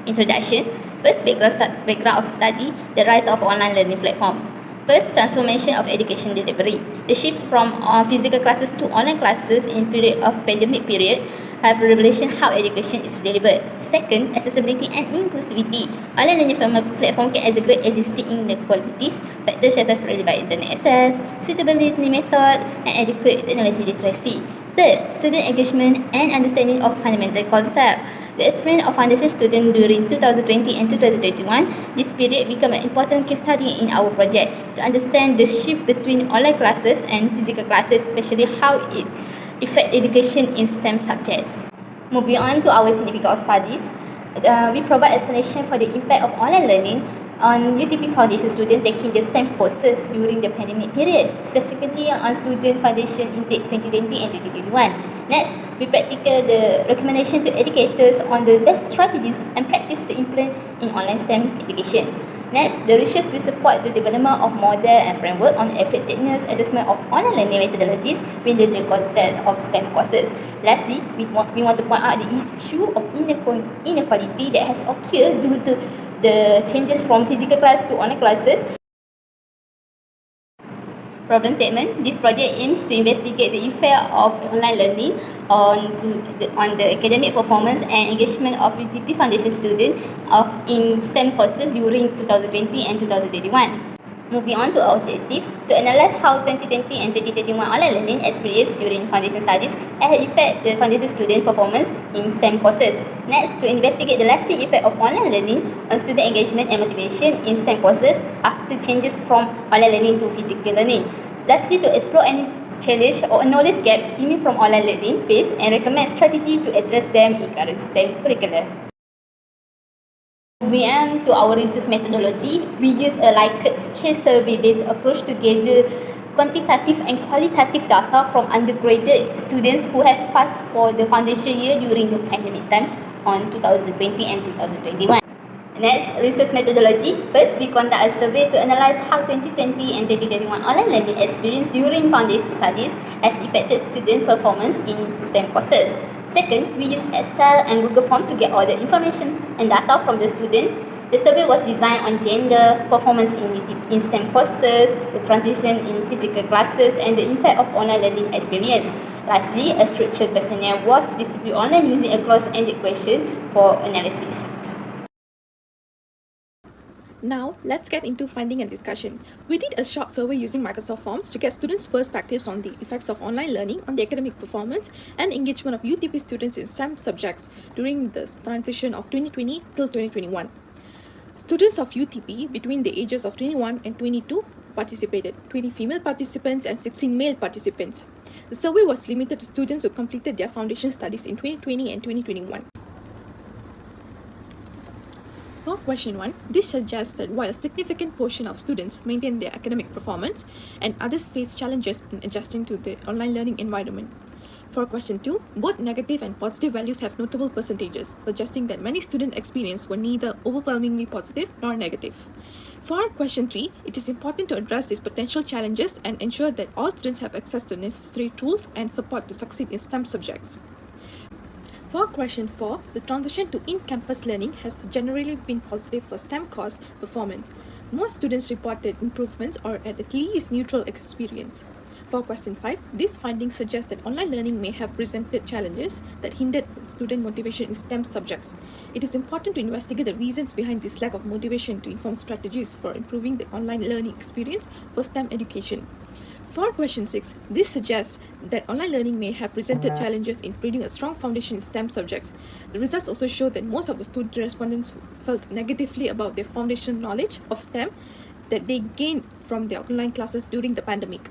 Introduction. First, background of study, the rise of online learning platform. First, transformation of education delivery. The shift from physical classes to online classes in period of pandemic period have revelation how education is delivered. Second, accessibility and inclusivity. Online learning platform can integrate existing inequalities, factors such as relevant internet access, suitability method, and adequate technology literacy. Third, student engagement and understanding of fundamental concepts. The experience of foundation students during 2020 and 2021, this period became an important case study in our project to understand the shift between online classes and physical classes, especially how it affects education in STEM subjects. Moving on to our significance of studies, we provide explanation for the impact of online learning on UTP Foundation students taking the STEM courses during the pandemic period, specifically on student foundation intake 2020 and 2021. Next, we practical the recommendation to educators on the best strategies and practice to implement in online STEM education. Next, the research will support the development of model and framework on effectiveness assessment of online learning methodologies within the context of STEM courses. Lastly, we want to point out the issue of inequality that has occurred due to the changes from physical class to online classes. Problem statement. This project aims to investigate the effect of online learning on the academic performance and engagement of UTP Foundation students in STEM courses during 2020 and 2021. Moving on to our objective, to analyze how 2020 and 2021 online learning experience during foundation studies has affected the foundation student performance in STEM courses. Next, to investigate the lasting effect of online learning on student engagement and motivation in STEM courses after changes from online learning to physical learning. Lastly, to explore any challenge or knowledge gaps stemming from online learning phase and recommend strategy to address them in current STEM curricula. Moving on to our research methodology, we use a Likert scale survey-based approach to gather quantitative and qualitative data from undergraduate students who have passed for the foundation year during the pandemic time on 2020 and 2021. Next, research methodology. First, we conduct a survey to analyze how 2020 and 2021 online learning experience during foundation studies has affected student performance in STEM courses. Second, we use Excel and Google Form to get all the information and data from the student. The survey was designed on gender, performance in STEM courses, the transition in physical classes, and the impact of online learning experience. Lastly, a structured questionnaire was distributed online using a closed-ended question for analysis. Now, let's get into finding and discussion. We did a short survey using Microsoft Forms to get students' perspectives on the effects of online learning on the academic performance and engagement of UTP students in STEM subjects during the transition of 2020 till 2021. Students of UTP between the ages of 21 and 22 participated, 20 female participants and 16 male participants. The survey was limited to students who completed their foundation studies in 2020 and 2021. For question 1, this suggests that while a significant portion of students maintain their academic performance and others face challenges in adjusting to the online learning environment. For question 2, both negative and positive values have notable percentages, suggesting that many students' experience were neither overwhelmingly positive nor negative. For question 3, it is important to address these potential challenges and ensure that all students have access to necessary tools and support to succeed in STEM subjects. For question 4, the transition to in-campus learning has generally been positive for STEM course performance. Most students reported improvements or at least neutral experience. For question 5, these findings suggest that online learning may have presented challenges that hindered student motivation in STEM subjects. It is important to investigate the reasons behind this lack of motivation to inform strategies for improving the online learning experience for STEM education. For question 6, this suggests that online learning may have presented challenges in building a strong foundation in STEM subjects. The results also show that most of the student respondents felt negatively about their foundation knowledge of STEM that they gained from their online classes during the pandemic.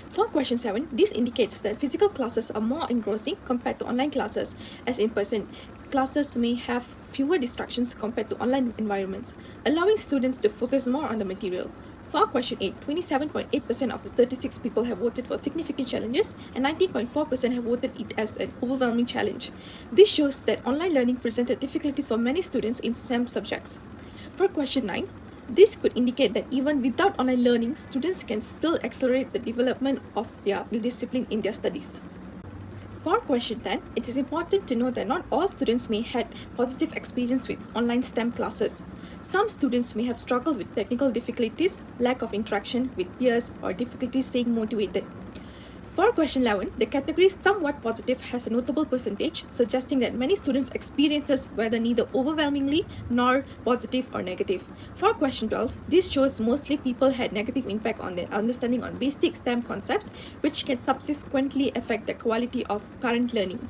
For question 7, this indicates that physical classes are more engrossing compared to online classes, as in-person classes may have fewer distractions compared to online environments, allowing students to focus more on the material. For question 8, 27.8% of the 36 people have voted for significant challenges and 19.4% have voted it as an overwhelming challenge. This shows that online learning presented difficulties for many students in STEM subjects. For question 9, this could indicate that even without online learning, students can still accelerate the development of their discipline in their studies. For question 10, it is important to note that not all students may have positive experience with online STEM classes. Some students may have struggled with technical difficulties, lack of interaction with peers, or difficulty staying motivated. For question 11, the category somewhat positive has a notable percentage, suggesting that many students' experiences were neither overwhelmingly nor positive or negative. For question 12, this shows mostly people had negative impact on their understanding on basic STEM concepts, which can subsequently affect the quality of current learning.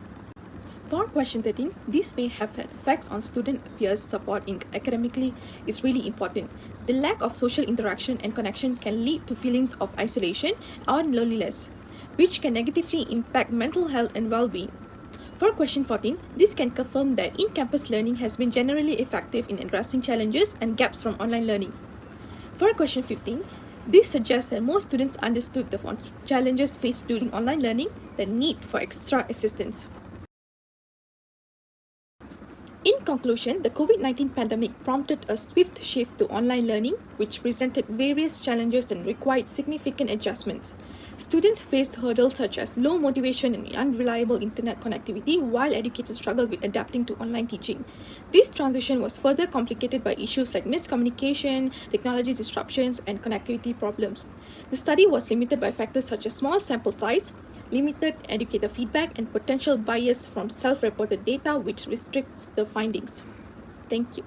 For question 13, this may have had effects on student peers support in academically is really important. The lack of social interaction and connection can lead to feelings of isolation or loneliness, which can negatively impact mental health and well-being. For question 14, this can confirm that in-campus learning has been generally effective in addressing challenges and gaps from online learning. For question 15, this suggests that most students understood the challenges faced during online learning, the need for extra assistance. In conclusion, the COVID-19 pandemic prompted a swift shift to online learning, which presented various challenges and required significant adjustments. Students faced hurdles such as low motivation and unreliable internet connectivity, while educators struggled with adapting to online teaching. This transition was further complicated by issues like miscommunication, technology disruptions, and connectivity problems. The study was limited by factors such as small sample size, limited educator feedback, and potential bias from self-reported data, which restricts the findings. Thank you.